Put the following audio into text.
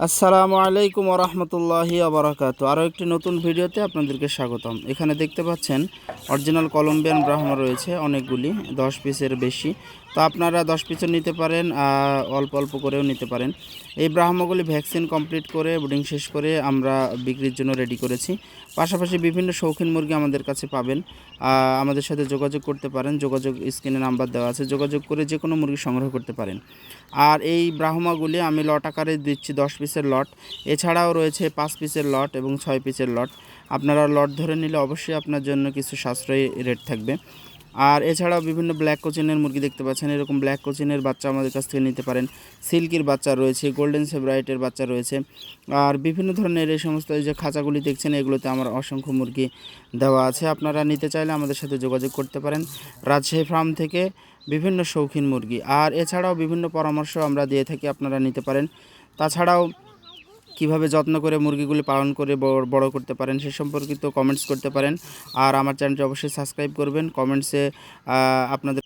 আসসালামু আলাইকুম ওরহমতুল্লাহি আবরাকাতু। আরও একটি নতুন ভিডিওতে আপনাদেরকে স্বাগতম। এখানে দেখতে পাচ্ছেন অরিজিনাল কলম্বিয়ান ব্রাহ্মা রয়েছে অনেকগুলি, 10 পিসের বেশি। তো আপনারা 10 পিসও নিতে পারেন, অল্প অল্প করেও নিতে পারেন। এই ব্রাহ্মাগুলি ভ্যাকসিন কমপ্লিট করে ব্রিডিং শেষ করে আমরা বিক্রির জন্য রেডি করেছি। পাশাপাশি বিভিন্ন শৌখিন মুরগি আমাদের কাছে পাবেন। আমাদের সাথে যোগাযোগ করতে পারেন, যোগাযোগ স্ক্রিনে নাম্বার দেওয়া আছে, যোগাযোগ করে যে কোনো মুরগি সংগ্রহ করতে পারেন। আর এই ব্রাহ্মাগুলি আমি লট আকারে দিচ্ছি, 10 পিসের লট। এছাড়াও রয়েছে 5 পিসের লট এবং 6 পিসের লট। আপনারা লট ধরে নিলে অবশ্যই আপনার জন্য কিছু সাশ্রয়ী রেট থাকবে। আর এছাড়াও বিভিন্ন ব্ল্যাক কোচিনের মুরগি দেখতে পাচ্ছেন, এরকম ব্ল্যাক কোচিনের বাচ্চা আমাদের কাছ থেকে নিতে পারেন। সিল্কির বাচ্চা রয়েছে, গোল্ডেন সেব্রাইটের বাচ্চা রয়েছে। আর বিভিন্ন ধরনের এই সমস্ত যে খাঁচাগুলি দেখছেন, এগুলোতে আমার অসংখ্য মুরগি দেওয়া আছে। আপনারা নিতে চাইলে আমাদের সাথে যোগাযোগ করতে পারেন। রাজশাহী ফার্ম থেকে বিভিন্ন শৌখিন মুরগি, আর এছাড়াও বিভিন্ন পরামর্শ আমরা দিয়ে থাকি, আপনারা নিতে পারেন। তাছাড়াও কিভাবে যত্ন করে মুরগিগুলি পালন করে বড় করতে পারেন সে সম্পর্কিত কমেন্টস করতে পারেন। আর আমার চ্যানেলটি অবশ্যই সাবস্ক্রাইব করবেন। কমেন্টসে আপনাদের